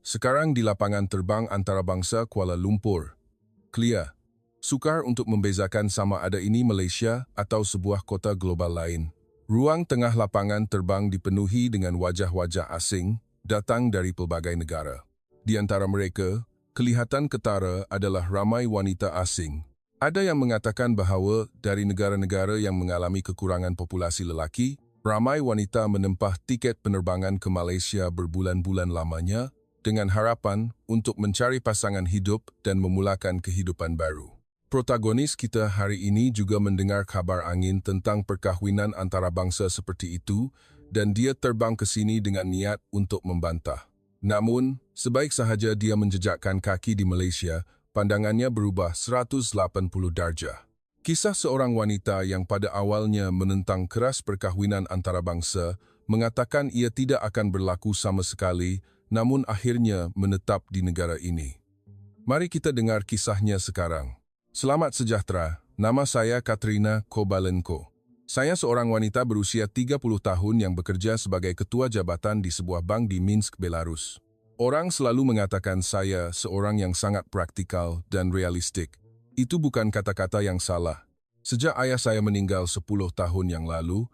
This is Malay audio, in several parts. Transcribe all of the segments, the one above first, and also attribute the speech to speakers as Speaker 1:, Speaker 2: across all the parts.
Speaker 1: Sekarang di lapangan terbang antarabangsa Kuala Lumpur. Clear. Sukar untuk membezakan sama ada ini Malaysia atau sebuah kota global lain. Ruang tengah lapangan terbang dipenuhi dengan wajah-wajah asing datang dari pelbagai negara. Di antara mereka, kelihatan ketara adalah ramai wanita asing. Ada yang mengatakan bahawa dari negara-negara yang mengalami kekurangan populasi lelaki, ramai wanita menempah tiket penerbangan ke Malaysia berbulan-bulan lamanya dengan harapan untuk mencari pasangan hidup dan memulakan kehidupan baru. Protagonis kita hari ini juga mendengar kabar angin tentang perkahwinan antarabangsa seperti itu dan dia terbang ke sini dengan niat untuk membantah. Namun, sebaik sahaja dia menjejakkan kaki di Malaysia, pandangannya berubah 180 darjah. Kisah seorang wanita yang pada awalnya menentang keras perkahwinan antarabangsa mengatakan ia tidak akan berlaku sama sekali, namun akhirnya menetap di negara ini. Mari kita dengar kisahnya sekarang. Selamat sejahtera, nama saya Katrina Kobalenko. Saya seorang wanita berusia 30 tahun yang bekerja sebagai ketua jabatan di sebuah bank di Minsk, Belarus. Orang selalu mengatakan saya seorang yang sangat praktikal dan realistik. Itu bukan kata-kata yang salah. Sejak ayah saya meninggal 10 tahun yang lalu,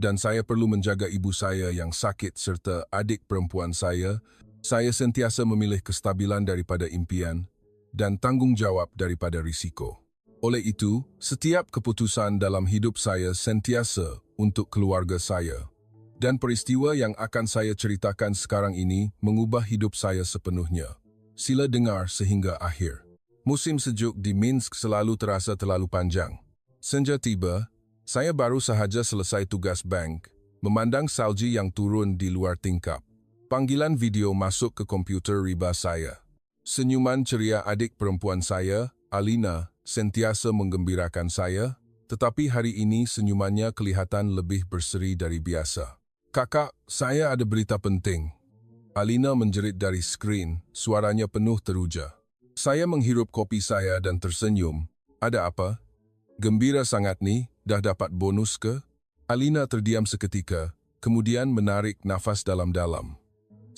Speaker 1: dan saya perlu menjaga ibu saya yang sakit serta adik perempuan saya sentiasa memilih kestabilan daripada impian dan tanggung jawab daripada risiko. Oleh itu, setiap keputusan dalam hidup saya sentiasa untuk keluarga saya. Dan peristiwa yang akan saya ceritakan sekarang ini mengubah hidup saya sepenuhnya. Sila dengar sehingga akhir. Musim sejuk di Minsk selalu terasa terlalu panjang. Senja tiba, saya baru sahaja selesai tugas bank, memandang salji yang turun di luar tingkap. Panggilan video masuk ke komputer riba saya. Senyuman ceria adik perempuan saya, Alina, sentiasa menggembirakan saya, tetapi hari ini senyumannya kelihatan lebih berseri dari biasa. Kakak, saya ada berita penting. Alina menjerit dari skrin, suaranya penuh teruja. Saya menghirup kopi saya dan tersenyum. Ada apa? Gembira sangat nih, dah dapat bonus ke? Alina terdiam seketika, kemudian menarik nafas dalam-dalam.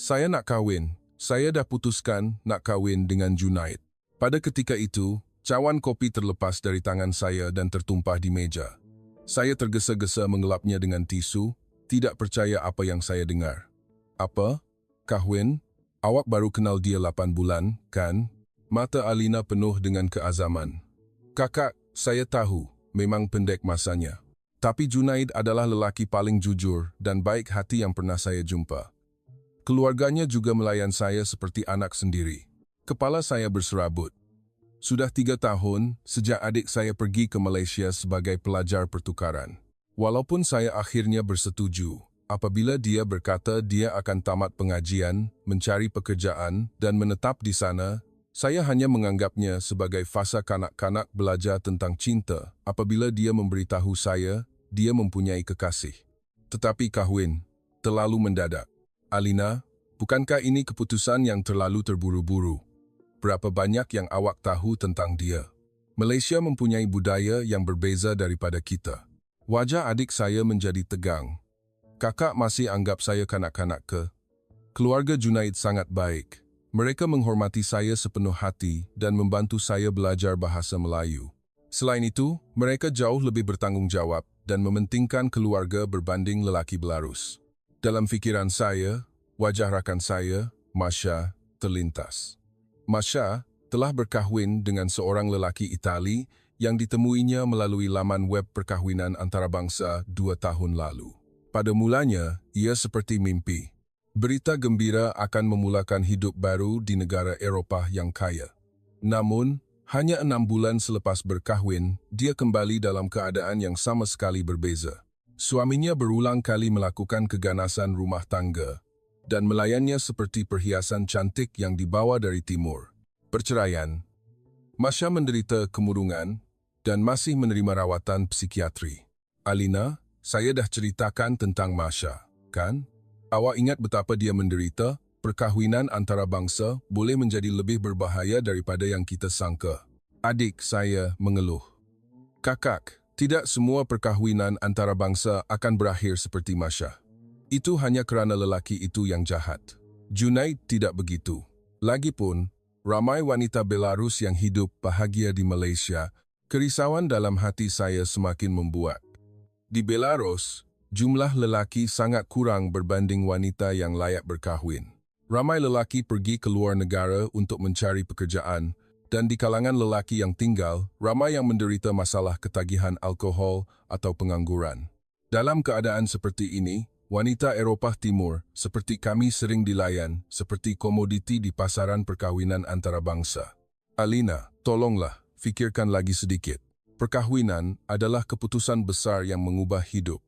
Speaker 1: Saya nak kahwin. Saya dah putuskan nak kahwin dengan Junaid. Pada ketika itu, cawan kopi terlepas dari tangan saya dan tertumpah di meja. Saya tergesa-gesa mengelapnya dengan tisu, tidak percaya apa yang saya dengar. Apa? Kahwin? Awak baru kenal dia 8 bulan, kan? Mata Alina penuh dengan keazaman. Kakak, saya tahu, memang pendek masanya. Tapi Junaid adalah lelaki paling jujur dan baik hati yang pernah saya jumpa. Keluarganya juga melayan saya seperti anak sendiri. Kepala saya berserabut. Sudah 3 tahun sejak adik saya pergi ke Malaysia sebagai pelajar pertukaran. Walaupun saya akhirnya bersetuju, apabila dia berkata dia akan tamat pengajian, mencari pekerjaan, dan menetap di sana, saya hanya menganggapnya sebagai fasa kanak-kanak belajar tentang cinta apabila dia memberitahu saya dia mempunyai kekasih. Tetapi kahwin, terlalu mendadak. Alina, bukankah ini keputusan yang terlalu terburu-buru? Berapa banyak yang awak tahu tentang dia? Malaysia mempunyai budaya yang berbeza daripada kita. Wajah adik saya menjadi tegang. Kakak masih anggap saya kanak-kanak ke? Keluarga Junaid sangat baik. Mereka menghormati saya sepenuh hati dan membantu saya belajar bahasa Melayu. Selain itu, mereka jauh lebih bertanggung jawab dan mementingkan keluarga berbanding lelaki Belarus. Dalam fikiran saya, wajah rakan saya, Masha, terlintas. Masha telah berkahwin dengan seorang lelaki Itali yang ditemuinya melalui laman web perkahwinan antarabangsa 2 tahun lalu. Pada mulanya, ia seperti mimpi. Berita gembira akan memulakan hidup baru di negara Eropah yang kaya. Namun, hanya 6 bulan selepas berkahwin, dia kembali dalam keadaan yang sama sekali berbeza. Suaminya berulang kali melakukan keganasan rumah tangga dan melayannya seperti perhiasan cantik yang dibawa dari timur. Perceraian. Masha menderita kemurungan dan masih menerima rawatan psikiatri. Alina, saya dah ceritakan tentang Masha, kan? Awak ingat betapa dia menderita? Perkahwinan antarabangsa boleh menjadi lebih berbahaya daripada yang kita sangka. Adik saya mengeluh. Kakak, tidak semua perkahwinan antarabangsa akan berakhir seperti Masha. Itu hanya kerana lelaki itu yang jahat. Junaid tidak begitu. Lagipun, ramai wanita Belarus yang hidup bahagia di Malaysia, kerisauan dalam hati saya semakin membuat. Di Belarus, jumlah lelaki sangat kurang berbanding wanita yang layak berkahwin. Ramai lelaki pergi ke luar negara untuk mencari pekerjaan, dan di kalangan lelaki yang tinggal, ramai yang menderita masalah ketagihan alkohol atau pengangguran. Dalam keadaan seperti ini, wanita Eropah Timur seperti kami sering dilayan seperti komoditi di pasaran perkahwinan antarabangsa. Alina, tolonglah, fikirkan lagi sedikit. Perkahwinan adalah keputusan besar yang mengubah hidup.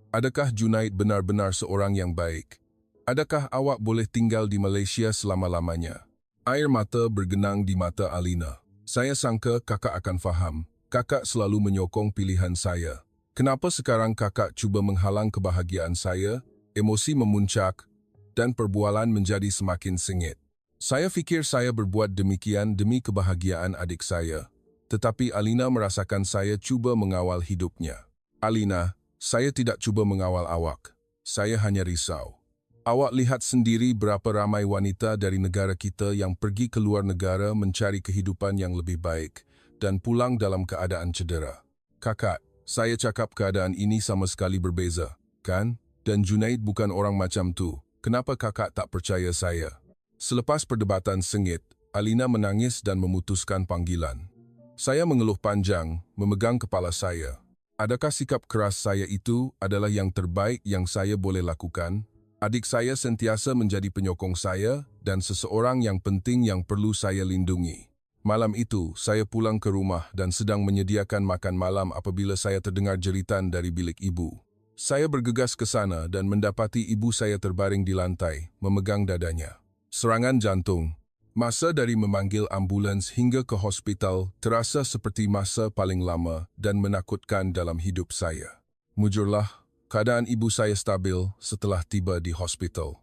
Speaker 1: Adakah Junaid benar-benar seorang yang baik? Adakah awak boleh tinggal di Malaysia selama-lamanya? Air mata bergenang di mata Alina. Saya sangka kakak akan faham. Kakak selalu menyokong pilihan saya. Kenapa sekarang kakak cuba menghalang kebahagiaan saya? Emosi memuncak dan perbualan menjadi semakin sengit. Saya fikir saya berbuat demikian demi kebahagiaan adik saya. Tetapi Alina merasakan saya cuba mengawal hidupnya. Alina, saya tidak cuba mengawal awak. Saya hanya risau. Awak lihat sendiri berapa ramai wanita dari negara kita yang pergi ke luar negara mencari kehidupan yang lebih baik dan pulang dalam keadaan cedera. Kakak, saya cakap keadaan ini sama sekali berbeza, kan? Dan Junaid bukan orang macam tu. Kenapa kakak tak percaya saya? Selepas perdebatan sengit, Alina menangis dan memutuskan panggilan. Saya mengeluh panjang, memegang kepala saya. Adakah sikap keras saya itu adalah yang terbaik yang saya boleh lakukan? Adik saya sentiasa menjadi penyokong saya dan seseorang yang penting yang perlu saya lindungi. Malam itu, saya pulang ke rumah dan sedang menyediakan makan malam apabila saya terdengar jeritan dari bilik ibu. Saya bergegas ke sana dan mendapati ibu saya terbaring di lantai, memegang dadanya. Serangan jantung. Masa dari memanggil ambulans hingga ke hospital terasa seperti masa paling lama dan menakutkan dalam hidup saya. Mujurlah, keadaan ibu saya stabil setelah tiba di hospital.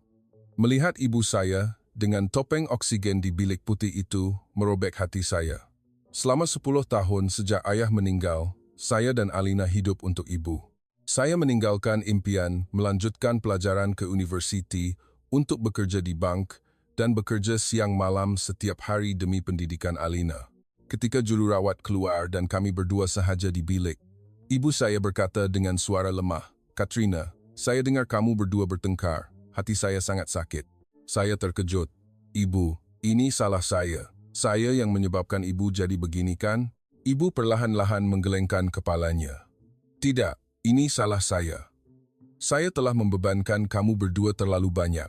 Speaker 1: Melihat ibu saya dengan topeng oksigen di bilik putih itu merobek hati saya. Selama 10 tahun sejak ayah meninggal, saya dan Alina hidup untuk ibu. Saya meninggalkan impian melanjutkan pelajaran ke universiti untuk bekerja di bank dan bekerja siang malam setiap hari demi pendidikan Alina. Ketika jururawat keluar dan kami berdua sahaja di bilik, ibu saya berkata dengan suara lemah, "Katrina, saya dengar kamu berdua bertengkar. Hati saya sangat sakit." Saya terkejut. "Ibu, ini salah saya. Saya yang menyebabkan ibu jadi begini kan?" Ibu perlahan-lahan menggelengkan kepalanya. "Tidak, ini salah saya. Saya telah membebankan kamu berdua terlalu banyak.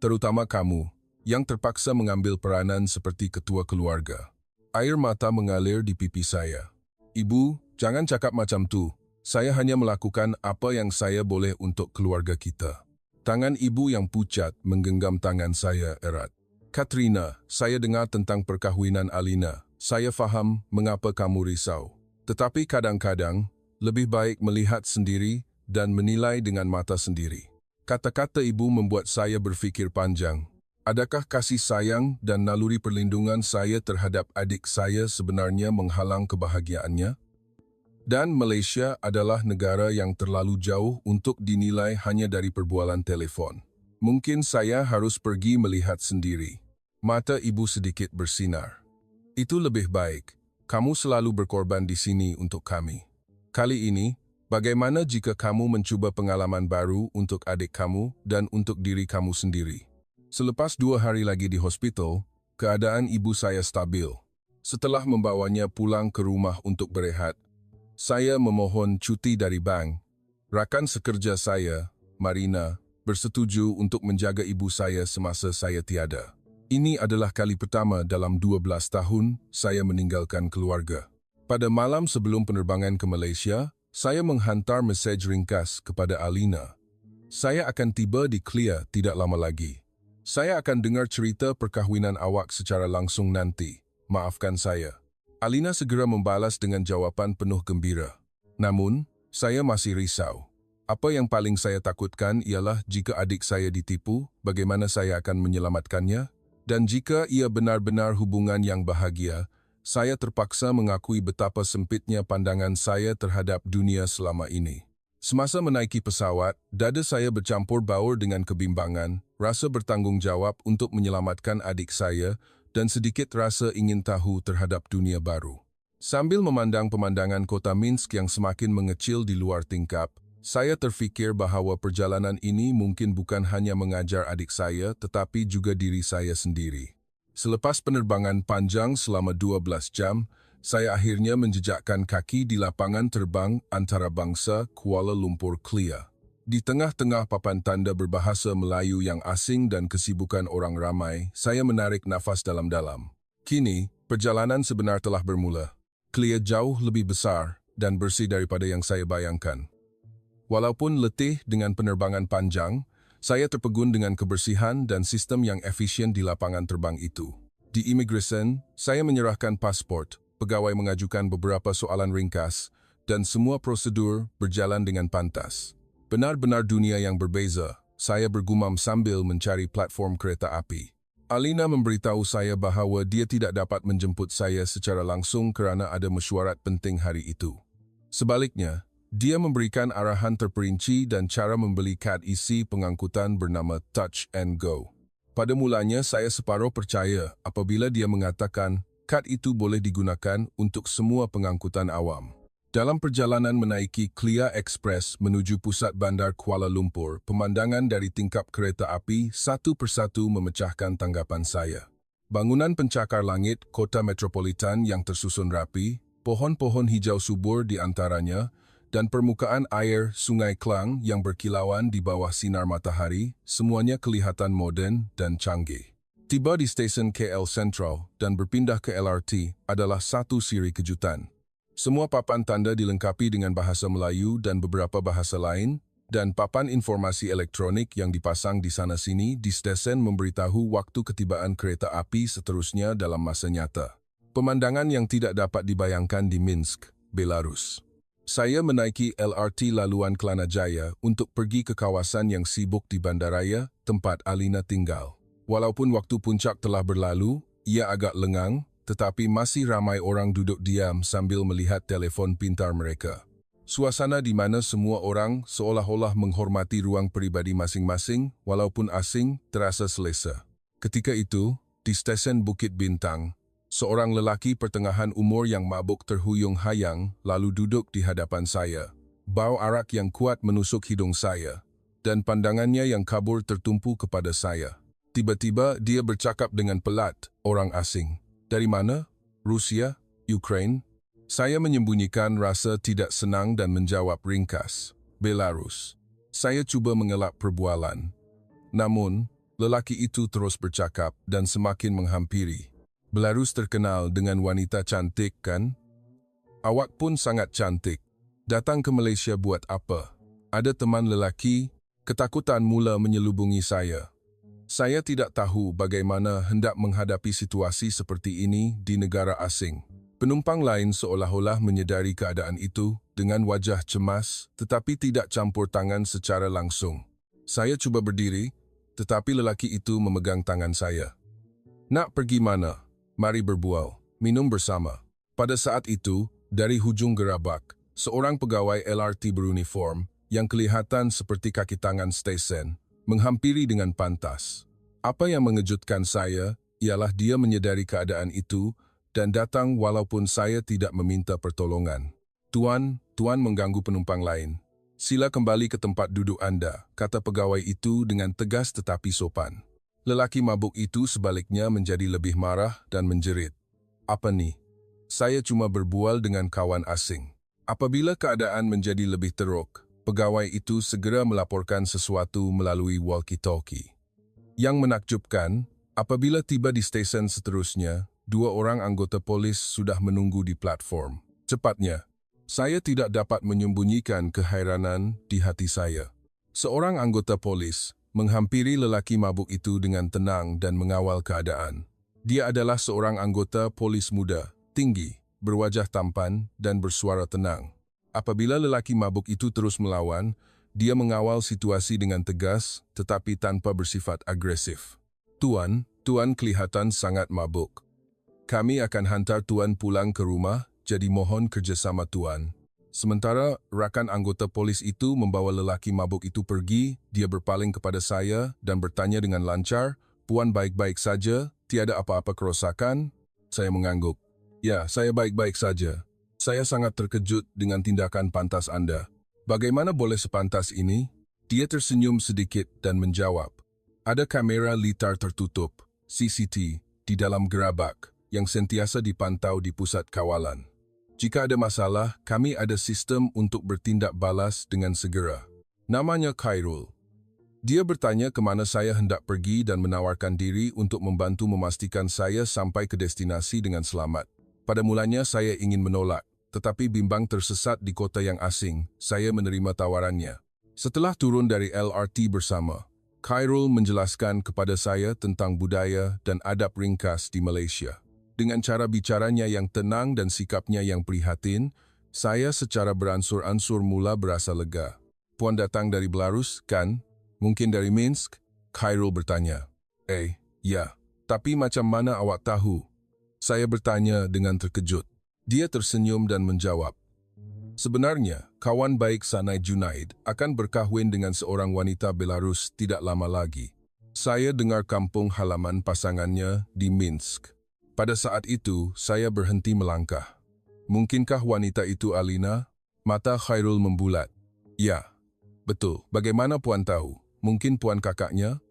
Speaker 1: Terutama kamu, yang terpaksa mengambil peranan seperti ketua keluarga." Air mata mengalir di pipi saya. "Ibu, jangan cakap macam tu. Saya hanya melakukan apa yang saya boleh untuk keluarga kita." Tangan ibu yang pucat menggenggam tangan saya erat. "Katrina, saya dengar tentang perkahwinan Alina. Saya faham mengapa kamu risau. Tetapi kadang-kadang, lebih baik melihat sendiri dan menilai dengan mata sendiri." Kata-kata ibu membuat saya berfikir panjang. Adakah kasih sayang dan naluri perlindungan saya terhadap adik saya sebenarnya menghalang kebahagiaannya? Dan Malaysia adalah negara yang terlalu jauh untuk dinilai hanya dari perbualan telefon. Mungkin saya harus pergi melihat sendiri. Mata ibu sedikit bersinar. "Itu lebih baik. Kamu selalu berkorban di sini untuk kami. Kali ini, bagaimana jika kamu mencuba pengalaman baru untuk adik kamu dan untuk diri kamu sendiri?" Selepas 2 hari lagi di hospital, keadaan ibu saya stabil. Setelah membawanya pulang ke rumah untuk berehat, saya memohon cuti dari bank. Rakan sekerja saya, Marina, bersetuju untuk menjaga ibu saya semasa saya tiada. Ini adalah kali pertama dalam 12 tahun saya meninggalkan keluarga. Pada malam sebelum penerbangan ke Malaysia, saya menghantar mesej ringkas kepada Alina. "Saya akan tiba di Clear tidak lama lagi. Saya akan dengar cerita perkahwinan awak secara langsung nanti. Maafkan saya." Alina segera membalas dengan jawapan penuh gembira. Namun, saya masih risau. Apa yang paling saya takutkan ialah jika adik saya ditipu, bagaimana saya akan menyelamatkannya? Dan jika ia benar-benar hubungan yang bahagia, saya terpaksa mengakui betapa sempitnya pandangan saya terhadap dunia selama ini. Semasa menaiki pesawat, dada saya bercampur baur dengan kebimbangan, rasa bertanggung jawab untuk menyelamatkan adik saya, dan sedikit rasa ingin tahu terhadap dunia baru. Sambil memandang pemandangan kota Minsk yang semakin mengecil di luar tingkap, saya terfikir bahawa perjalanan ini mungkin bukan hanya mengajar adik saya tetapi juga diri saya sendiri. Selepas penerbangan panjang selama 12 jam, saya akhirnya menjejakkan kaki di lapangan terbang antarabangsa Kuala Lumpur CLIA. Di tengah-tengah papan tanda berbahasa Melayu yang asing dan kesibukan orang ramai, saya menarik nafas dalam-dalam. Kini, perjalanan sebenar telah bermula. CLIA jauh lebih besar dan bersih daripada yang saya bayangkan. Walaupun letih dengan penerbangan panjang, saya terpegun dengan kebersihan dan sistem yang efisien di lapangan terbang itu. Di imigresen, saya menyerahkan pasport, pegawai mengajukan beberapa soalan ringkas, dan semua prosedur berjalan dengan pantas. Benar-benar dunia yang berbeza, saya bergumam sambil mencari platform kereta api. Alina memberitahu saya bahawa dia tidak dapat menjemput saya secara langsung kerana ada mesyuarat penting hari itu. Sebaliknya, dia memberikan arahan terperinci dan cara membeli kad isi pengangkutan bernama Touch and Go. Pada mulanya saya separuh percaya apabila dia mengatakan kad itu boleh digunakan untuk semua pengangkutan awam. Dalam perjalanan menaiki CLIA Express menuju pusat bandar Kuala Lumpur, pemandangan dari tingkap kereta api satu persatu memecahkan tanggapan saya. Bangunan pencakar langit kota metropolitan yang tersusun rapi, pohon-pohon hijau subur di antaranya, dan permukaan air Sungai Klang yang berkilauan di bawah sinar matahari, semuanya kelihatan moden dan canggih. Tiba di stesen KL Sentral dan berpindah ke LRT adalah satu siri kejutan. Semua papan tanda dilengkapi dengan bahasa Melayu dan beberapa bahasa lain, dan papan informasi elektronik yang dipasang di sana-sini di stesen memberitahu waktu ketibaan kereta api seterusnya dalam masa nyata. Pemandangan yang tidak dapat dibayangkan di Minsk, Belarus. Saya menaiki LRT laluan Kelana Jaya untuk pergi ke kawasan yang sibuk di bandaraya, tempat Alina tinggal. Walaupun waktu puncak telah berlalu, ia agak lengang, tetapi masih ramai orang duduk diam sambil melihat telefon pintar mereka. Suasana di mana semua orang seolah-olah menghormati ruang peribadi masing-masing, walaupun asing, terasa selesa. Ketika itu, di stesen Bukit Bintang, seorang lelaki pertengahan umur yang mabuk terhuyung-hayang lalu duduk di hadapan saya. Bau arak yang kuat menusuk hidung saya, dan pandangannya yang kabur tertumpu kepada saya. Tiba-tiba dia bercakap dengan pelat, orang asing. Dari mana? Rusia? Ukraine? Saya menyembunyikan rasa tidak senang dan menjawab ringkas. Belarus. Saya cuba mengelak perbualan. Namun, lelaki itu terus bercakap dan semakin menghampiri. Belarus terkenal dengan wanita cantik, kan? Awak pun sangat cantik. Datang ke Malaysia buat apa? Ada teman lelaki? Ketakutan mula menyelubungi saya. Saya tidak tahu bagaimana hendak menghadapi situasi seperti ini di negara asing. Penumpang lain seolah-olah menyedari keadaan itu dengan wajah cemas tetapi tidak campur tangan secara langsung. Saya cuba berdiri, tetapi lelaki itu memegang tangan saya. Nak pergi mana? Mari berbual, minum bersama. Pada saat itu, dari hujung gerabak, seorang pegawai LRT beruniform yang kelihatan seperti kaki tangan stesen, menghampiri dengan pantas. Apa yang mengejutkan saya ialah dia menyedari keadaan itu dan datang walaupun saya tidak meminta pertolongan. Tuan mengganggu penumpang lain. Sila kembali ke tempat duduk Anda, kata pegawai itu dengan tegas tetapi sopan. Lelaki mabuk itu sebaliknya menjadi lebih marah dan menjerit. Apa nih? Saya cuma berbual dengan kawan asing. Apabila keadaan menjadi lebih teruk, pegawai itu segera melaporkan sesuatu melalui walkie-talkie. Yang menakjubkan, apabila tiba di stesen seterusnya, 2 orang anggota polis sudah menunggu di platform. Cepatnya, saya tidak dapat menyembunyikan kehairanan di hati saya. Seorang anggota polis menghampiri lelaki mabuk itu dengan tenang dan mengawal keadaan. Dia adalah seorang anggota polis muda, tinggi, berwajah tampan, dan bersuara tenang. Apabila lelaki mabuk itu terus melawan, dia mengawal situasi dengan tegas tetapi tanpa bersifat agresif. Tuan kelihatan sangat mabuk. Kami akan hantar Tuan pulang ke rumah, jadi mohon kerjasama Tuan. Sementara rakan anggota polis itu membawa lelaki mabuk itu pergi, dia berpaling kepada saya dan bertanya dengan lancar, "Puan baik-baik saja, tiada apa-apa kerosakan?" Saya mengangguk. "Ya, saya baik-baik saja. Saya sangat terkejut dengan tindakan pantas Anda. Bagaimana boleh sepantas ini?" Dia tersenyum sedikit dan menjawab, "Ada kamera litar tertutup, CCTV, di dalam gerabak yang sentiasa dipantau di pusat kawalan. Jika ada masalah, kami ada sistem untuk bertindak balas dengan segera. Namanya Khairul." Dia bertanya ke mana saya hendak pergi dan menawarkan diri untuk membantu memastikan saya sampai ke destinasi dengan selamat. Pada mulanya saya ingin menolak, tetapi bimbang tersesat di kota yang asing, saya menerima tawarannya. Setelah turun dari LRT bersama, Khairul menjelaskan kepada saya tentang budaya dan adab ringkas di Malaysia. Dengan cara bicaranya yang tenang dan sikapnya yang prihatin, saya secara beransur-ansur mula berasa lega. "Puan datang dari Belarus, kan? Mungkin dari Minsk?" Khairul bertanya. Ya. Tapi macam mana awak tahu?" Saya bertanya dengan terkejut. Dia tersenyum dan menjawab, "Sebenarnya, kawan baik Sanai Junaid akan berkahwin dengan seorang wanita Belarus tidak lama lagi. Saya dengar kampung halaman pasangannya di Minsk. Pada saat itu, saya berhenti melangkah. Mungkinkah wanita itu Alina?" Mata Khairul membulat. "Ya, betul. Bagaimana Puan tahu? Mungkin Puan kakaknya?"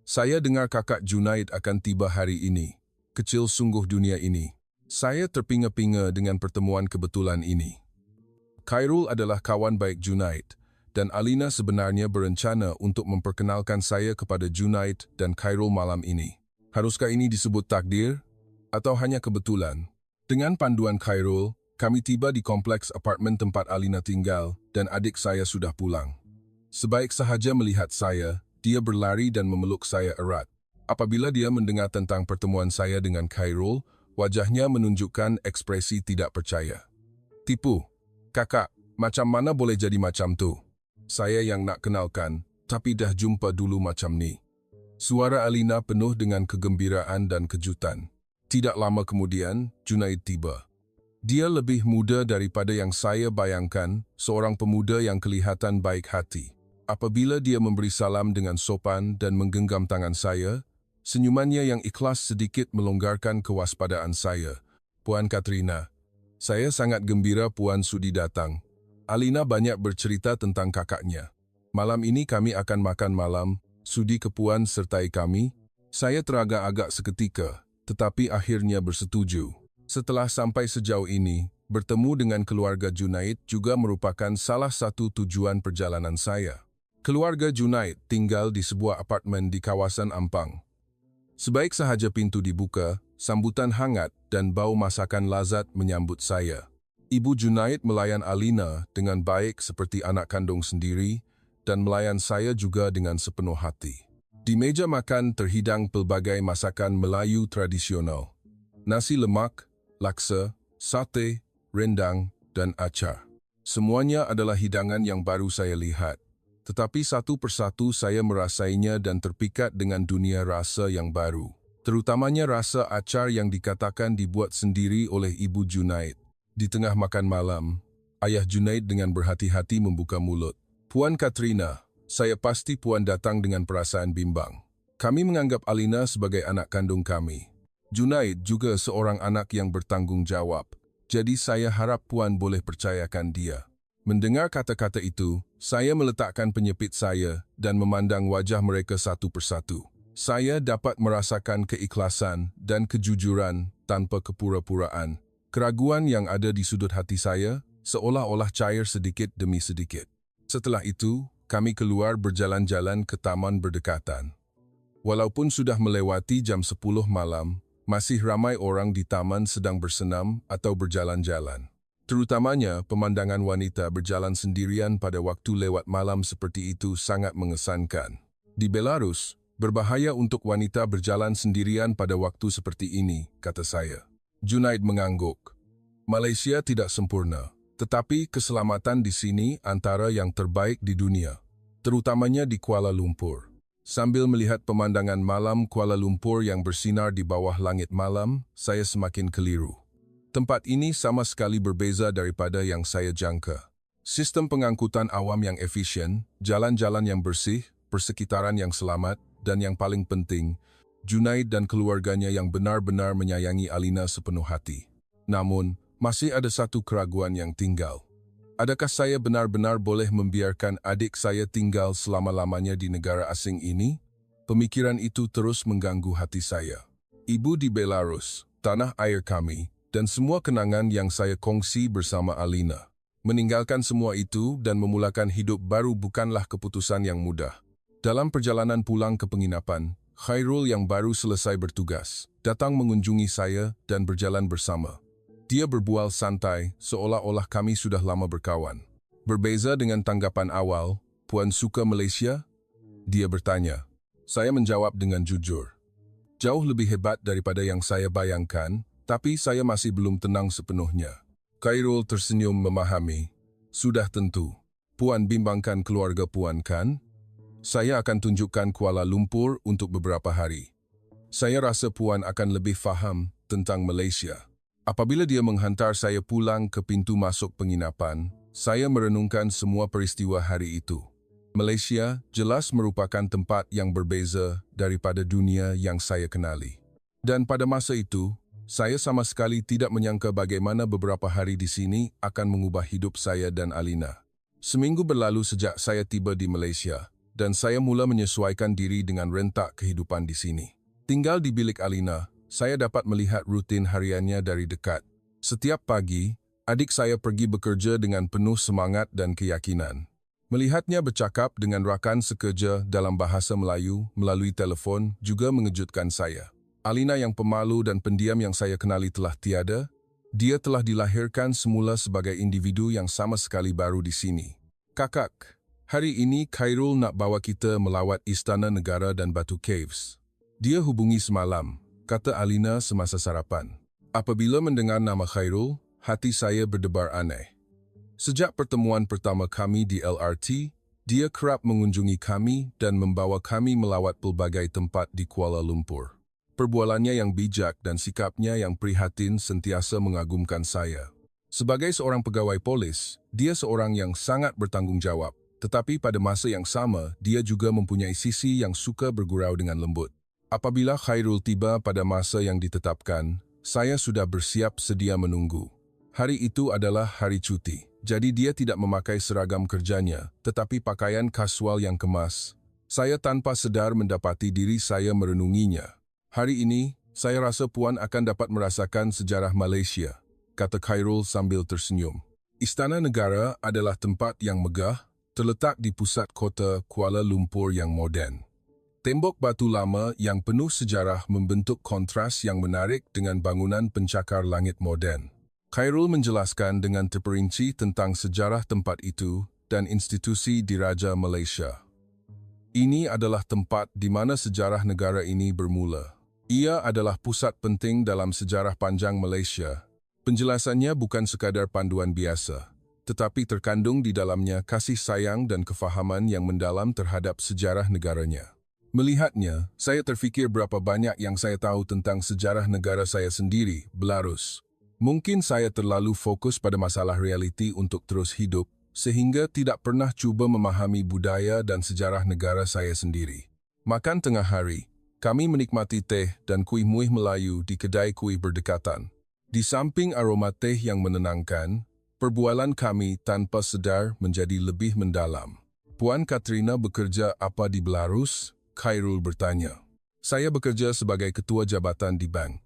Speaker 1: "Saya dengar kakak Junaid akan tiba hari ini. Kecil sungguh dunia ini." Saya terpinga-pinga dengan pertemuan kebetulan ini. Khairul adalah kawan baik Junaid, dan Alina sebenarnya berencana untuk memperkenalkan saya kepada Junaid dan Khairul malam ini. Haruskah ini disebut takdir? Atau hanya kebetulan? Dengan panduan Khairul, kami tiba di kompleks apartemen tempat Alina tinggal dan adik saya sudah pulang. Sebaik sahaja melihat saya, dia berlari dan memeluk saya erat. Apabila dia mendengar tentang pertemuan saya dengan Khairul, wajahnya menunjukkan ekspresi tidak percaya. "Tipu, kakak, macam mana boleh jadi macam tu? Saya yang nak kenalkan, tapi dah jumpa dulu macam ni." Suara Alina penuh dengan kegembiraan dan kejutan. Tidak lama kemudian, Junaid tiba. Dia lebih muda daripada yang saya bayangkan, seorang pemuda yang kelihatan baik hati. Apabila dia memberi salam dengan sopan dan menggenggam tangan saya, senyumannya yang ikhlas sedikit melonggarkan kewaspadaan saya. "Puan Katrina, saya sangat gembira Puan sudi datang." Alina banyak bercerita tentang kakaknya. "Malam ini kami akan makan malam, sudi ke Puan sertai kami?" Saya teragak-agak seketika, tetapi akhirnya bersetuju. Setelah sampai sejauh ini, bertemu dengan keluarga Junaid juga merupakan salah satu tujuan perjalanan saya. Keluarga Junaid tinggal di sebuah apartemen di kawasan Ampang. Sebaik sahaja pintu dibuka, sambutan hangat dan bau masakan lazat menyambut saya. Ibu Junaid melayan Alina dengan baik seperti anak kandung sendiri dan melayan saya juga dengan sepenuh hati. Di meja makan terhidang pelbagai masakan Melayu tradisional. Nasi lemak, laksa, sate, rendang, dan acar. Semuanya adalah hidangan yang baru saya lihat. Tetapi satu persatu saya merasainya dan terpikat dengan dunia rasa yang baru. Terutamanya rasa acar yang dikatakan dibuat sendiri oleh Ibu Junaid. Di tengah makan malam, Ayah Junaid dengan berhati-hati membuka mulut. "Puan Katrina, saya pasti Puan datang dengan perasaan bimbang. Kami menganggap Alina sebagai anak kandung kami. Junaid juga seorang anak yang bertanggung jawab. Jadi saya harap Puan boleh percayakan dia." Mendengar kata-kata itu, saya meletakkan penyepit saya dan memandang wajah mereka satu persatu. Saya dapat merasakan keikhlasan dan kejujuran tanpa kepura-puraan. Keraguan yang ada di sudut hati saya seolah-olah cair sedikit demi sedikit. Setelah itu, kami keluar berjalan-jalan ke taman berdekatan. Walaupun sudah melewati jam 10 malam, masih ramai orang di taman sedang bersenam atau berjalan-jalan. Terutamanya, pemandangan wanita berjalan sendirian pada waktu lewat malam seperti itu sangat mengesankan. Di Belarus, berbahaya untuk wanita berjalan sendirian pada waktu seperti ini, kata saya. Junaid mengangguk. Malaysia tidak sempurna, tetapi keselamatan di sini antara yang terbaik di dunia, terutamanya di Kuala Lumpur. Sambil melihat pemandangan malam Kuala Lumpur yang bersinar di bawah langit malam, saya semakin keliru. Tempat ini sama sekali berbeza daripada yang saya jangka. Sistem pengangkutan awam yang efisien, jalan-jalan yang bersih, persekitaran yang selamat, dan yang paling penting, Junaid dan keluarganya yang benar-benar menyayangi Alina sepenuh hati. Namun, masih ada satu keraguan yang tinggal. Adakah saya benar-benar boleh membiarkan adik saya tinggal selama-lamanya di negara asing ini? Pemikiran itu terus mengganggu hati saya. Ibu di Belarus, tanah air kami, dan semua kenangan yang saya kongsi bersama Alina. Meninggalkan semua itu dan memulakan hidup baru bukanlah keputusan yang mudah. Dalam perjalanan pulang ke penginapan, Khairul yang baru selesai bertugas, datang mengunjungi saya dan berjalan bersama. Dia berbual santai, seolah-olah kami sudah lama berkawan. Berbeza dengan tanggapan awal, "Puan suka Malaysia?" Dia bertanya. Saya menjawab dengan jujur. Jauh lebih hebat daripada yang saya bayangkan, tapi saya masih belum tenang sepenuhnya. Khairul tersenyum memahami. Sudah tentu. Puan bimbangkan keluarga Puan kan? Saya akan tunjukkan Kuala Lumpur untuk beberapa hari. Saya rasa Puan akan lebih faham tentang Malaysia. Apabila dia menghantar saya pulang ke pintu masuk penginapan, saya merenungkan semua peristiwa hari itu. Malaysia jelas merupakan tempat yang berbeza daripada dunia yang saya kenali. Dan pada masa itu, saya sama sekali tidak menyangka bagaimana beberapa hari di sini akan mengubah hidup saya dan Alina. Seminggu berlalu sejak saya tiba di Malaysia, dan saya mula menyesuaikan diri dengan rentak kehidupan di sini. Tinggal di bilik Alina, saya dapat melihat rutin hariannya dari dekat. Setiap pagi, adik saya pergi bekerja dengan penuh semangat dan keyakinan. Melihatnya bercakap dengan rakan sekerja dalam bahasa Melayu melalui telefon juga mengejutkan saya. Alina yang pemalu dan pendiam yang saya kenali telah tiada. Dia telah dilahirkan semula sebagai individu yang sama sekali baru di sini. "Kakak, hari ini Khairul nak bawa kita melawat Istana Negara dan Batu Caves. Dia hubungi semalam," kata Alina semasa sarapan. Apabila mendengar nama Khairul, hati saya berdebar aneh. Sejak pertemuan pertama kami di LRT, dia kerap mengunjungi kami dan membawa kami melawat pelbagai tempat di Kuala Lumpur. Perbualannya yang bijak dan sikapnya yang prihatin sentiasa mengagumkan saya. Sebagai seorang pegawai polis, dia seorang yang sangat bertanggung jawab, tetapi pada masa yang sama, dia juga mempunyai sisi yang suka bergurau dengan lembut. Apabila Khairul tiba pada masa yang ditetapkan, saya sudah bersiap sedia menunggu. Hari itu adalah hari cuti, jadi dia tidak memakai seragam kerjanya, tetapi pakaian kasual yang kemas. Saya tanpa sedar mendapati diri saya merenunginya. "Hari ini, saya rasa Puan akan dapat merasakan sejarah Malaysia," kata Khairul sambil tersenyum. Istana Negara adalah tempat yang megah, terletak di pusat kota Kuala Lumpur yang moden. Tembok batu lama yang penuh sejarah membentuk kontras yang menarik dengan bangunan pencakar langit moden. Khairul menjelaskan dengan terperinci tentang sejarah tempat itu dan institusi Diraja Malaysia. Ini adalah tempat di mana sejarah negara ini bermula. Ia adalah pusat penting dalam sejarah panjang Malaysia. Penjelasannya bukan sekadar panduan biasa, tetapi terkandung di dalamnya kasih sayang dan kefahaman yang mendalam terhadap sejarah negaranya. Melihatnya, saya terfikir berapa banyak yang saya tahu tentang sejarah negara saya sendiri, Belarus. Mungkin saya terlalu fokus pada masalah realiti untuk terus hidup, sehingga tidak pernah cuba memahami budaya dan sejarah negara saya sendiri. Makan tengah hari, kami menikmati teh dan kuih muih Melayu di kedai kuih berdekatan. Di samping aroma teh yang menenangkan, perbualan kami tanpa sedar menjadi lebih mendalam. "Puan Katrina bekerja apa di Belarus?" Khairul bertanya. "Saya bekerja sebagai ketua jabatan di bank.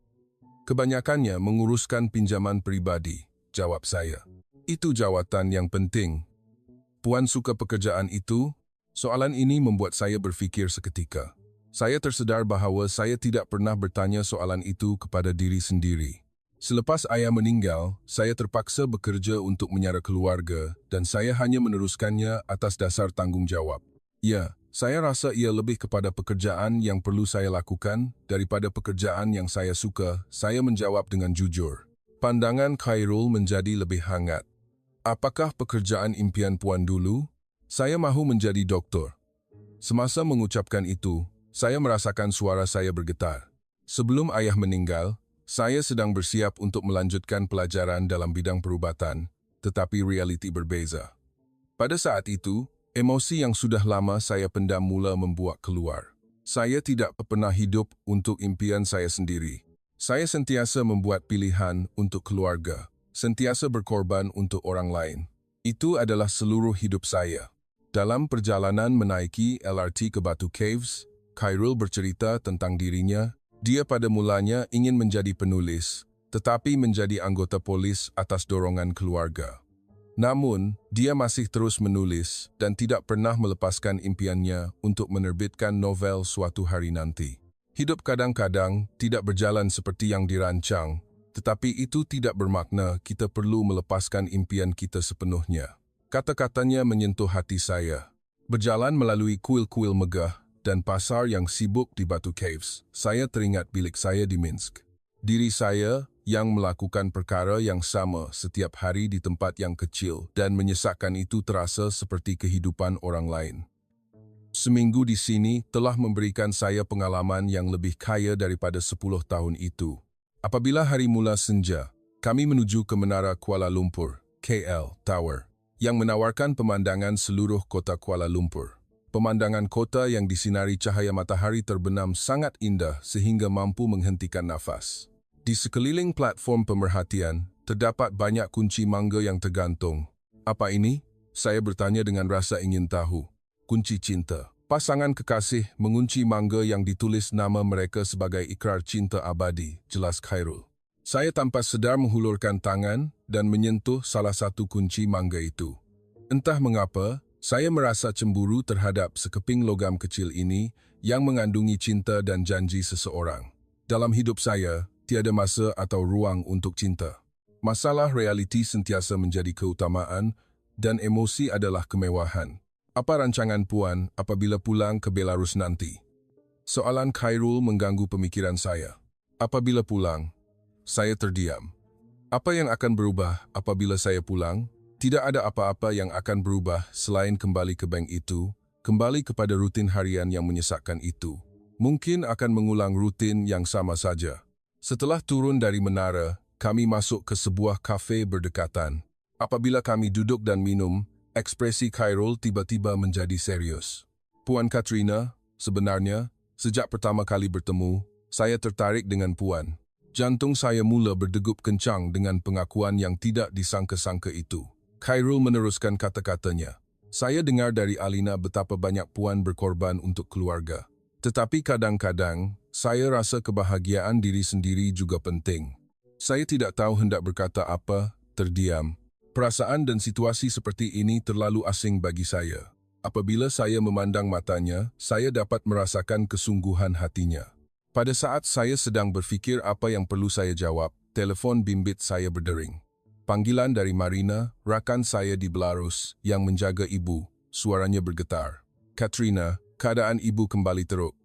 Speaker 1: Kebanyakannya menguruskan pinjaman pribadi," jawab saya. "Itu jawatan yang penting." "Puan suka pekerjaan itu?" Soalan ini membuat saya berfikir seketika. Saya tersedar bahawa saya tidak pernah bertanya soalan itu kepada diri sendiri. Selepas ayah meninggal, saya terpaksa bekerja untuk menyara keluarga dan saya hanya meneruskannya atas dasar tanggung jawab. Ya, saya rasa ia lebih kepada pekerjaan yang perlu saya lakukan daripada pekerjaan yang saya suka, saya menjawab dengan jujur. Pandangan Khairul menjadi lebih hangat. "Apakah pekerjaan impian Puan dulu?" "Saya mahu menjadi doktor." Semasa mengucapkan itu, saya merasakan suara saya bergetar. Sebelum ayah meninggal, saya sedang bersiap untuk melanjutkan pelajaran dalam bidang perubatan, tetapi realiti berbeza. Pada saat itu, emosi yang sudah lama saya pendam mula membuak keluar. Saya tidak pernah hidup untuk impian saya sendiri. Saya sentiasa membuat pilihan untuk keluarga, sentiasa berkorban untuk orang lain. Itu adalah seluruh hidup saya. Dalam perjalanan menaiki LRT ke Batu Caves, Khairul bercerita tentang dirinya. Dia pada mulanya ingin menjadi penulis, tetapi menjadi anggota polis atas dorongan keluarga. Namun, dia masih terus menulis dan tidak pernah melepaskan impiannya untuk menerbitkan novel suatu hari nanti. Hidup kadang-kadang tidak berjalan seperti yang dirancang, tetapi itu tidak bermakna kita perlu melepaskan impian kita sepenuhnya. Kata-katanya menyentuh hati saya. Berjalan melalui kuil-kuil megah dan pasar yang sibuk di Batu Caves, saya teringat bilik saya di Minsk. Diri saya yang melakukan perkara yang sama setiap hari di tempat yang kecil dan menyesakkan itu terasa seperti kehidupan orang lain. Seminggu di sini telah memberikan saya pengalaman yang lebih kaya daripada 10 tahun itu. Apabila hari mula senja, kami menuju ke Menara Kuala Lumpur, KL Tower, yang menawarkan pemandangan seluruh kota Kuala Lumpur. Pemandangan kota yang disinari cahaya matahari terbenam sangat indah sehingga mampu menghentikan nafas. Di sekeliling platform pemerhatian, terdapat banyak kunci mangga yang tergantung. Apa ini? Saya bertanya dengan rasa ingin tahu. Kunci cinta. Pasangan kekasih mengunci mangga yang ditulis nama mereka sebagai ikrar cinta abadi, jelas Khairul. Saya tanpa sedar menghulurkan tangan dan menyentuh salah satu kunci mangga itu. Entah mengapa, saya merasa cemburu terhadap sekeping logam kecil ini yang mengandungi cinta dan janji seseorang. Dalam hidup saya, tiada masa atau ruang untuk cinta. Masalah realiti sentiasa menjadi keutamaan dan emosi adalah kemewahan. Apa rancangan Puan apabila pulang ke Belarus nanti? Soalan Khairul mengganggu pemikiran saya. Apabila pulang, saya terdiam. Apa yang akan berubah apabila saya pulang? Tidak ada apa-apa yang akan berubah selain kembali ke bank itu, kembali kepada rutin harian yang menyesakkan itu. Mungkin akan mengulang rutin yang sama saja. Setelah turun dari menara, kami masuk ke sebuah kafe berdekatan. Apabila kami duduk dan minum, ekspresi Khairul tiba-tiba menjadi serius. Puan Katrina, sebenarnya, sejak pertama kali bertemu, saya tertarik dengan Puan. Jantung saya mula berdegup kencang dengan pengakuan yang tidak disangka-sangka itu. Khairul meneruskan kata-katanya. Saya dengar dari Alina betapa banyak Puan berkorban untuk keluarga. Tetapi kadang-kadang, saya rasa kebahagiaan diri sendiri juga penting. Saya tidak tahu hendak berkata apa, terdiam. Perasaan dan situasi seperti ini terlalu asing bagi saya. Apabila saya memandang matanya, saya dapat merasakan kesungguhan hatinya. Pada saat saya sedang berfikir apa yang perlu saya jawab, telefon bimbit saya berdering. Panggilan dari Marina, rakan saya di Belarus, yang menjaga ibu. Suaranya bergetar. Katrina, keadaan ibu kembali teruk.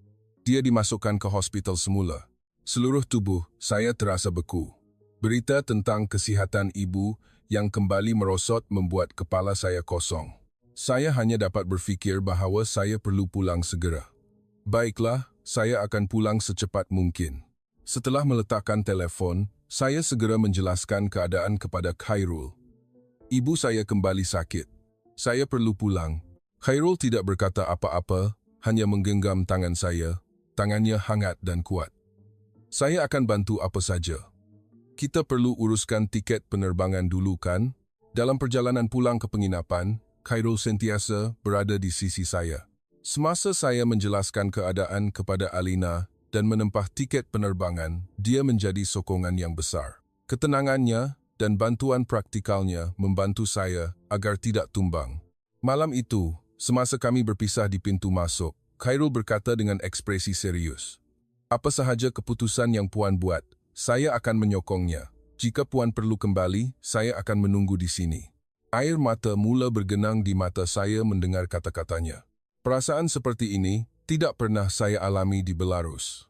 Speaker 1: Dia dimasukkan ke hospital semula. Seluruh tubuh saya terasa beku. Berita tentang kesihatan ibu yang kembali merosot membuat kepala saya kosong. Saya hanya dapat berfikir bahawa saya perlu pulang segera. Baiklah, saya akan pulang secepat mungkin. Setelah meletakkan telefon, saya segera menjelaskan keadaan kepada Khairul. Ibu saya kembali sakit. Saya perlu pulang. Khairul tidak berkata apa-apa, hanya menggenggam tangan saya. Tangannya hangat dan kuat. Saya akan bantu apa saja. Kita perlu uruskan tiket penerbangan dulu kan? Dalam perjalanan pulang ke penginapan, Khairul sentiasa berada di sisi saya. Semasa saya menjelaskan keadaan kepada Alina dan menempah tiket penerbangan, dia menjadi sokongan yang besar. Ketenangannya dan bantuan praktikalnya membantu saya agar tidak tumbang. Malam itu, semasa kami berpisah di pintu masuk, Khairul berkata dengan ekspresi serius. Apa sahaja keputusan yang Puan buat, saya akan menyokongnya. Jika Puan perlu kembali, saya akan menunggu di sini. Air mata mula bergenang di mata saya mendengar kata-katanya. Perasaan seperti ini tidak pernah saya alami di Belarus.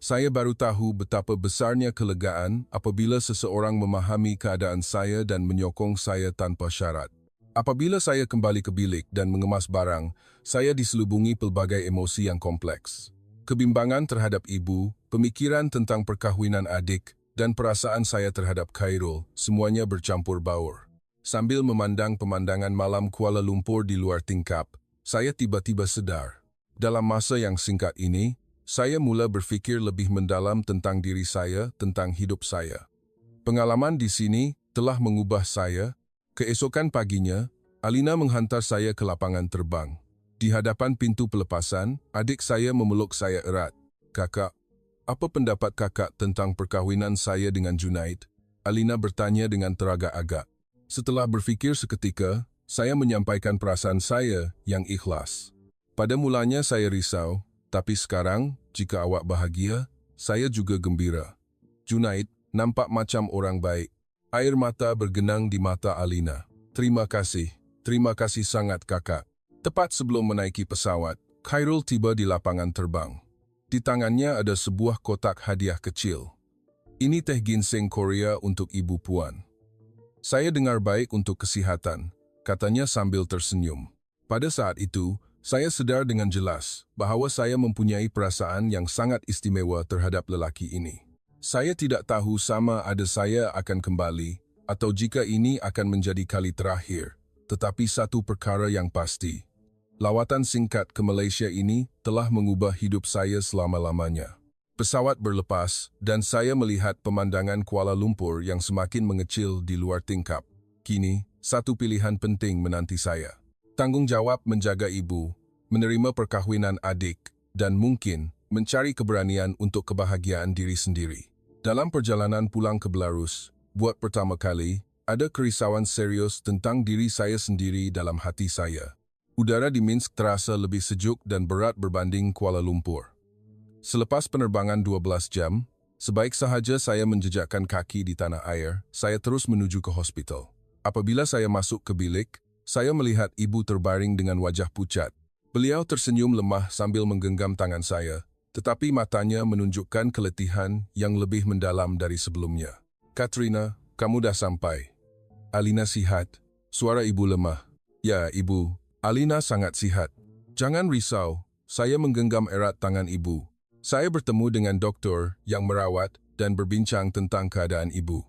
Speaker 1: Saya baru tahu betapa besarnya kelegaan apabila seseorang memahami keadaan saya dan menyokong saya tanpa syarat. Apabila saya kembali ke bilik dan mengemas barang, saya diselubungi pelbagai emosi yang kompleks. Kebimbangan terhadap ibu, pemikiran tentang perkahwinan adik, dan perasaan saya terhadap Khairul, semuanya bercampur baur. Sambil memandang pemandangan malam Kuala Lumpur di luar tingkap, saya tiba-tiba sedar. Dalam masa yang singkat ini, saya mula berfikir lebih mendalam tentang diri saya, tentang hidup saya. Pengalaman di sini telah mengubah saya. Keesokan paginya, Alina menghantar saya ke lapangan terbang. Di hadapan pintu pelepasan, adik saya memeluk saya erat. "Kakak, apa pendapat kakak tentang perkahwinan saya dengan Junaid?" Alina bertanya dengan teragak-agak. Setelah berfikir seketika, saya menyampaikan perasaan saya yang ikhlas. Pada mulanya saya risau, tapi sekarang, jika awak bahagia, saya juga gembira. Junaid nampak macam orang baik. Air mata bergenang di mata Alina. Terima kasih sangat kakak." Tepat sebelum menaiki pesawat, Khairul tiba di lapangan terbang. Di tangannya ada sebuah kotak hadiah kecil. "Ini teh ginseng Korea untuk Ibu Puan. Saya dengar baik untuk kesehatan," katanya sambil tersenyum. Pada saat itu, saya sadar dengan jelas bahwa saya mempunyai perasaan yang sangat istimewa terhadap lelaki ini. Saya tidak tahu sama ada saya akan kembali atau jika ini akan menjadi kali terakhir, tetapi satu perkara yang pasti. Lawatan singkat ke Malaysia ini telah mengubah hidup saya selama-lamanya. Pesawat berlepas dan saya melihat pemandangan Kuala Lumpur yang semakin mengecil di luar tingkap. Kini, satu pilihan penting menanti saya. Tanggung jawab menjaga ibu, menerima perkahwinan adik, dan mungkin mencari keberanian untuk kebahagiaan diri sendiri. Dalam perjalanan pulang ke Belarus, buat pertama kali, ada kerisauan serius tentang diri saya sendiri dalam hati saya. Udara di Minsk terasa lebih sejuk dan berat berbanding Kuala Lumpur. Selepas penerbangan 12 jam, sebaik sahaja saya menjejakkan kaki di tanah air, saya terus menuju ke hospital. Apabila saya masuk ke bilik, saya melihat ibu terbaring dengan wajah pucat. Beliau tersenyum lemah sambil menggenggam tangan saya, tetapi matanya menunjukkan keletihan yang lebih mendalam dari sebelumnya. "Katrina, kamu dah sampai." "Alina sihat?" Suara ibu lemah. "Ya, ibu. Alina sangat sihat." "Jangan risau." Saya menggenggam erat tangan ibu. Saya bertemu dengan doktor yang merawat dan berbincang tentang keadaan ibu.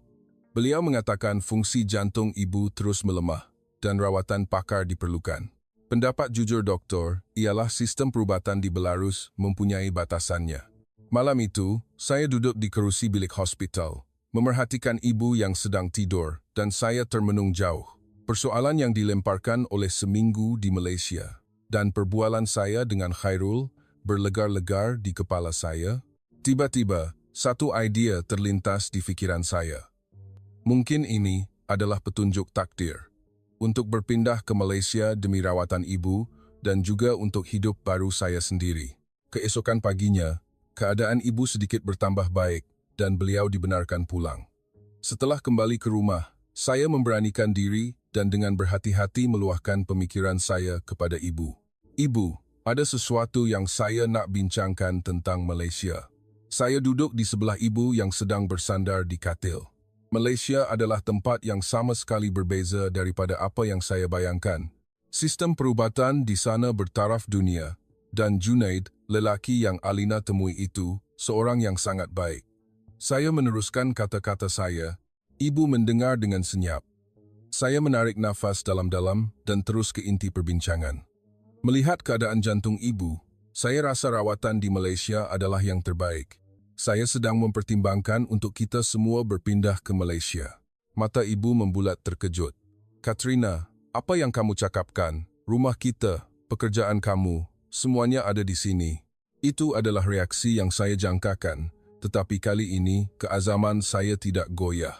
Speaker 1: Beliau mengatakan fungsi jantung ibu terus melemah dan rawatan pakar diperlukan. Pendapat jujur doktor ialah sistem perubatan di Belarus mempunyai batasannya. Malam itu, saya duduk di kerusi bilik hospital, memerhatikan ibu yang sedang tidur, dan saya termenung jauh. Persoalan yang dilemparkan oleh seminggu di Malaysia, dan perbualan saya dengan Khairul berlegar-legar di kepala saya. Tiba-tiba, satu idea terlintas di pikiran saya. Mungkin ini adalah petunjuk takdir untuk berpindah ke Malaysia demi rawatan ibu dan juga untuk hidup baru saya sendiri. Keesokan paginya, keadaan ibu sedikit bertambah baik dan beliau dibenarkan pulang. Setelah kembali ke rumah, saya memberanikan diri dan dengan berhati-hati meluahkan pemikiran saya kepada ibu. "Ibu, ada sesuatu yang saya nak bincangkan tentang Malaysia." Saya duduk di sebelah ibu yang sedang bersandar di katil. Malaysia adalah tempat yang sama sekali berbeza daripada apa yang saya bayangkan. Sistem perubatan di sana bertaraf dunia, dan Junaid, lelaki yang Alina temui itu, seorang yang sangat baik. Saya meneruskan kata-kata saya. Ibu mendengar dengan senyap. Saya menarik nafas dalam-dalam dan terus ke inti perbincangan. Melihat keadaan jantung ibu, saya rasa rawatan di Malaysia adalah yang terbaik. Saya sedang mempertimbangkan untuk kita semua berpindah ke Malaysia. Mata ibu membulat terkejut. "Katrina, apa yang kamu cakapkan? Rumah kita, pekerjaan kamu, semuanya ada di sini." Itu adalah reaksi yang saya jangkakan, tetapi kali ini keazaman saya tidak goyah.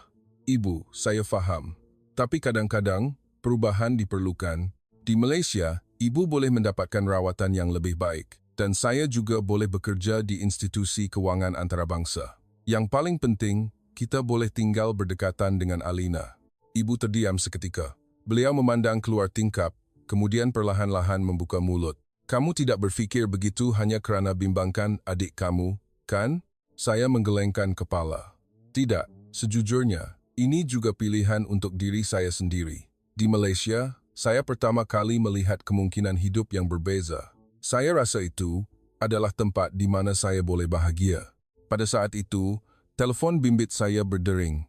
Speaker 1: "Ibu, saya faham. Tapi kadang-kadang, perubahan diperlukan. Di Malaysia, ibu boleh mendapatkan rawatan yang lebih baik, dan saya juga boleh bekerja di institusi kewangan antarabangsa. Yang paling penting, kita boleh tinggal berdekatan dengan Alina." Ibu terdiam seketika. Beliau memandang keluar tingkap, kemudian perlahan-lahan membuka mulut. "Kamu tidak berfikir begitu hanya kerana bimbangkan adik kamu, kan?" Saya menggelengkan kepala. "Tidak, sejujurnya, ini juga pilihan untuk diri saya sendiri. Di Malaysia, saya pertama kali melihat kemungkinan hidup yang berbeza. Saya rasa itu adalah tempat di mana saya boleh bahagia." Pada saat itu, telefon bimbit saya berdering.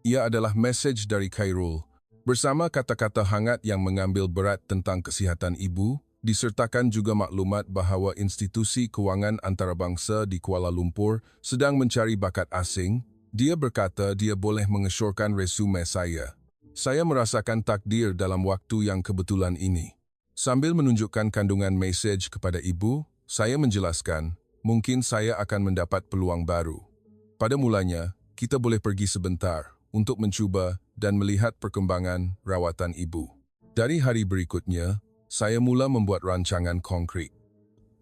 Speaker 1: Ia adalah mesej dari Khairul. Bersama kata-kata hangat yang mengambil berat tentang kesihatan ibu, disertakan juga maklumat bahawa institusi kewangan antarabangsa di Kuala Lumpur sedang mencari bakat asing, dia berkata dia boleh mengesyorkan resume saya. Saya merasakan takdir dalam waktu yang kebetulan ini. Sambil menunjukkan kandungan mesej kepada ibu, saya menjelaskan, mungkin saya akan mendapat peluang baru. Pada mulanya, kita boleh pergi sebentar untuk mencuba dan melihat perkembangan rawatan ibu. Dari hari berikutnya, saya mula membuat rancangan konkret.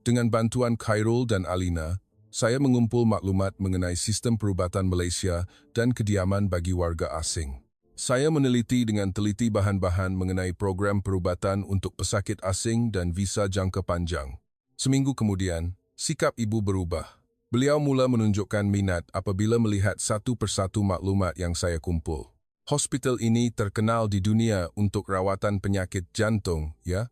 Speaker 1: Dengan bantuan Khairul dan Alina, saya mengumpul maklumat mengenai sistem perubatan Malaysia dan kediaman bagi warga asing. Saya meneliti dengan teliti bahan-bahan mengenai program perubatan untuk pesakit asing dan visa jangka panjang. Seminggu kemudian, sikap ibu berubah. Beliau mula menunjukkan minat apabila melihat satu persatu maklumat yang saya kumpul. Hospital ini terkenal di dunia untuk rawatan penyakit jantung, ya?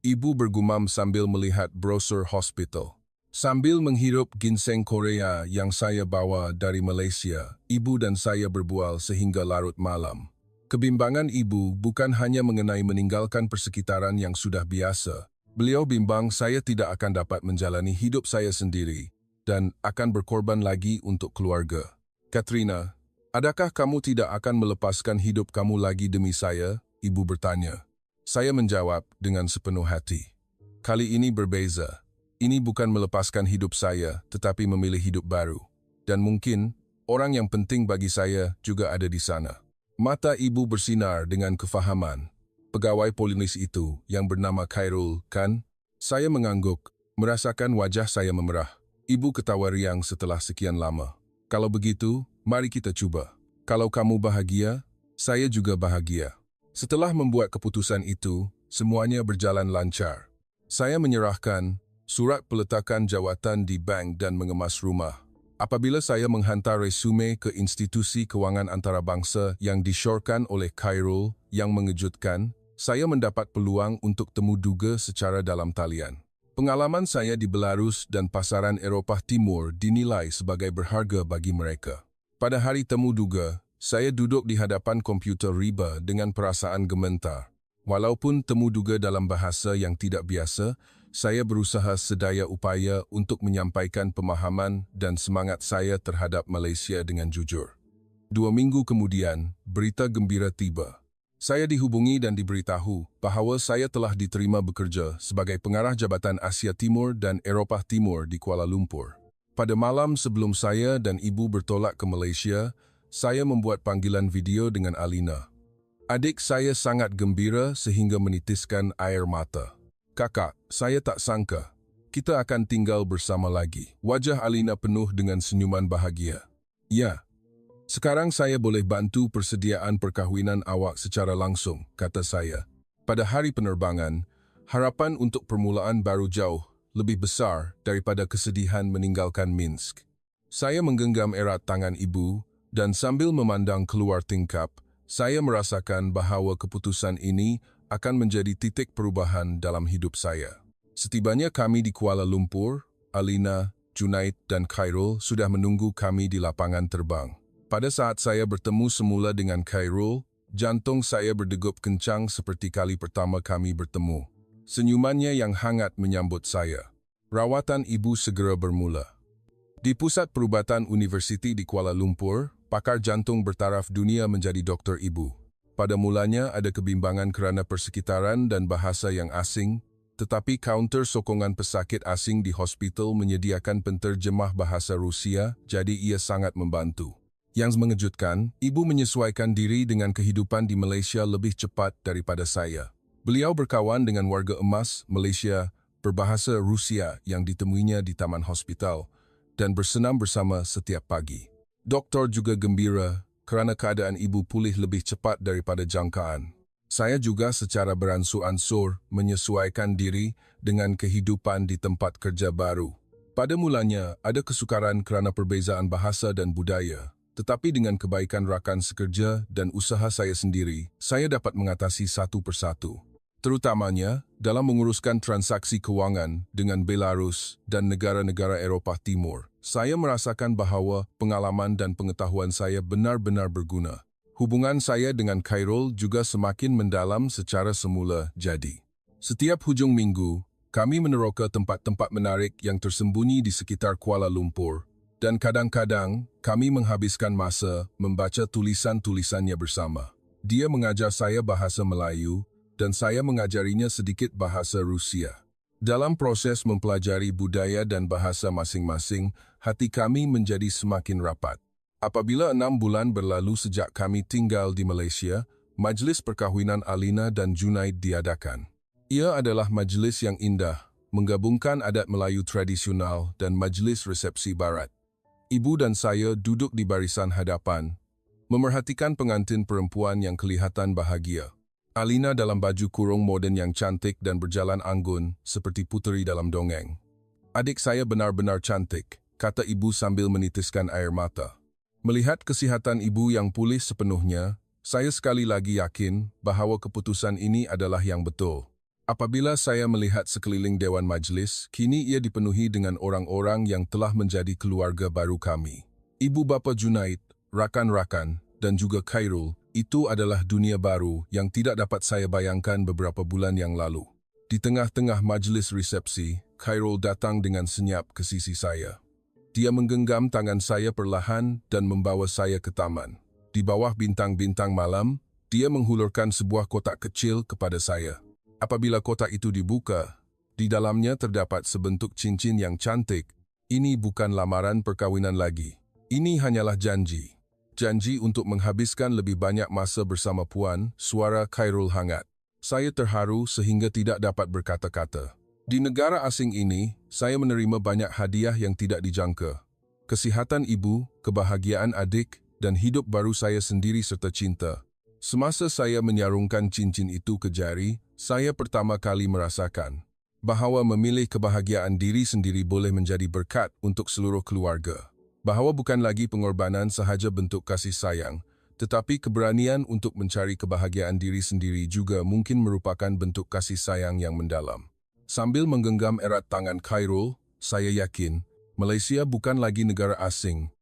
Speaker 1: Ibu bergumam sambil melihat brosur hospital. Sambil menghirup ginseng Korea yang saya bawa dari Malaysia, ibu dan saya berbual sehingga larut malam. Kebimbangan ibu bukan hanya mengenai meninggalkan persekitaran yang sudah biasa. Beliau bimbang saya tidak akan dapat menjalani hidup saya sendiri dan akan berkorban lagi untuk keluarga. Katrina, adakah kamu tidak akan melepaskan hidup kamu lagi demi saya? Ibu bertanya. Saya menjawab dengan sepenuh hati. Kali ini berbeza. Ini bukan melepaskan hidup saya, tetapi memilih hidup baru. Dan mungkin, orang yang penting bagi saya juga ada di sana. Mata ibu bersinar dengan kefahaman. Pegawai Polinis itu, yang bernama Khairul, kan? Saya mengangguk, merasakan wajah saya memerah. Ibu ketawa riang setelah sekian lama. Kalau begitu, mari kita coba. Kalau kamu bahagia, saya juga bahagia. Setelah membuat keputusan itu, semuanya berjalan lancar. Saya menyerahkan surat peletakan jawatan di bank dan mengemas rumah. Apabila saya menghantar resume ke institusi kewangan antarabangsa yang disyorkan oleh Khairul yang mengejutkan, saya mendapat peluang untuk temu duga secara dalam talian. Pengalaman saya di Belarus dan pasaran Eropah Timur dinilai sebagai berharga bagi mereka. Pada hari temu duga, saya duduk di hadapan komputer riba dengan perasaan gementar. Walaupun temu duga dalam bahasa yang tidak biasa, saya berusaha sedaya upaya untuk menyampaikan pemahaman dan semangat saya terhadap Malaysia dengan jujur. 2 minggu kemudian, berita gembira tiba. Saya dihubungi dan diberitahu bahawa saya telah diterima bekerja sebagai pengarah Jabatan Asia Timur dan Eropah Timur di Kuala Lumpur. Pada malam sebelum saya dan ibu bertolak ke Malaysia, saya membuat panggilan video dengan Alina. Adik saya sangat gembira sehingga menitiskan air mata. Kakak, saya tak sangka. Kita akan tinggal bersama lagi. Wajah Alina penuh dengan senyuman bahagia. Ya, sekarang saya boleh bantu persediaan perkahwinan awak secara langsung, kata saya. Pada hari penerbangan, harapan untuk permulaan baru jauh lebih besar daripada kesedihan meninggalkan Minsk. Saya menggenggam erat tangan ibu dan sambil memandang keluar tingkap, saya merasakan bahawa keputusan ini akan menjadi titik perubahan dalam hidup saya. Setibanya kami di Kuala Lumpur, Alina, Junaid dan Khairul sudah menunggu kami di lapangan terbang. Pada saat saya bertemu semula dengan Khairul, jantung saya berdegup kencang seperti kali pertama kami bertemu. Senyumannya yang hangat menyambut saya. Rawatan ibu segera bermula. Di Pusat Perubatan Universiti di Kuala Lumpur, pakar jantung bertaraf dunia menjadi doktor ibu. Pada mulanya ada kebimbangan kerana persekitaran dan bahasa yang asing, tetapi kaunter sokongan pesakit asing di hospital menyediakan penterjemah bahasa Rusia, jadi ia sangat membantu. Yang mengejutkan, ibu menyesuaikan diri dengan kehidupan di Malaysia lebih cepat daripada saya. Beliau berkawan dengan warga emas Malaysia berbahasa Rusia yang ditemuinya di taman hospital dan bersenam bersama setiap pagi. Doktor juga gembira kerana keadaan ibu pulih lebih cepat daripada jangkaan. Saya juga secara beransur-ansur menyesuaikan diri dengan kehidupan di tempat kerja baru. Pada mulanya, ada kesukaran kerana perbezaan bahasa dan budaya. Tetapi dengan kebaikan rakan sekerja dan usaha saya sendiri, saya dapat mengatasi satu persatu. Terutamanya dalam menguruskan transaksi kewangan dengan Belarus dan negara-negara Eropah Timur. Saya merasakan bahawa pengalaman dan pengetahuan saya benar-benar berguna. Hubungan saya dengan Khairul juga semakin mendalam secara semula jadi. Setiap hujung minggu, kami meneroka tempat-tempat menarik yang tersembunyi di sekitar Kuala Lumpur dan kadang-kadang kami menghabiskan masa membaca tulisan-tulisannya bersama. Dia mengajar saya bahasa Melayu dan saya mengajarinya sedikit bahasa Rusia. Dalam proses mempelajari budaya dan bahasa masing-masing, hati kami menjadi semakin rapat. Apabila 6 bulan berlalu sejak kami tinggal di Malaysia, majlis perkahwinan Alina dan Junaid diadakan. Ia adalah majlis yang indah, menggabungkan adat Melayu tradisional dan majlis resepsi barat. Ibu dan saya duduk di barisan hadapan, memerhatikan pengantin perempuan yang kelihatan bahagia. Alina dalam baju kurung moden yang cantik dan berjalan anggun seperti puteri dalam dongeng. "Adik saya benar-benar cantik," kata ibu sambil menitiskan air mata. Melihat kesihatan ibu yang pulih sepenuhnya, saya sekali lagi yakin bahawa keputusan ini adalah yang betul. Apabila saya melihat sekeliling dewan majlis, kini ia dipenuhi dengan orang-orang yang telah menjadi keluarga baru kami. Ibu bapa Junaid, rakan-rakan, dan juga Khairul, itu adalah dunia baru yang tidak dapat saya bayangkan beberapa bulan yang lalu. Di tengah-tengah majlis resepsi, Khairul datang dengan senyap ke sisi saya. Dia menggenggam tangan saya perlahan dan membawa saya ke taman. Di bawah bintang-bintang malam, dia menghulurkan sebuah kotak kecil kepada saya. Apabila kotak itu dibuka, di dalamnya terdapat sebentuk cincin yang cantik. Ini bukan lamaran perkawinan lagi. Ini hanyalah janji. Janji untuk menghabiskan lebih banyak masa bersama Puan, suara Khairul hangat. Saya terharu sehingga tidak dapat berkata-kata. Di negara asing ini, saya menerima banyak hadiah yang tidak dijangka. Kesihatan ibu, kebahagiaan adik, dan hidup baru saya sendiri serta cinta. Semasa saya menyarungkan cincin itu ke jari, saya pertama kali merasakan bahawa memilih kebahagiaan diri sendiri boleh menjadi berkat untuk seluruh keluarga. Bahawa bukan lagi pengorbanan sahaja bentuk kasih sayang, tetapi keberanian untuk mencari kebahagiaan diri sendiri juga mungkin merupakan bentuk kasih sayang yang mendalam. Sambil menggenggam erat tangan Khairul, saya yakin Malaysia bukan lagi negara asing,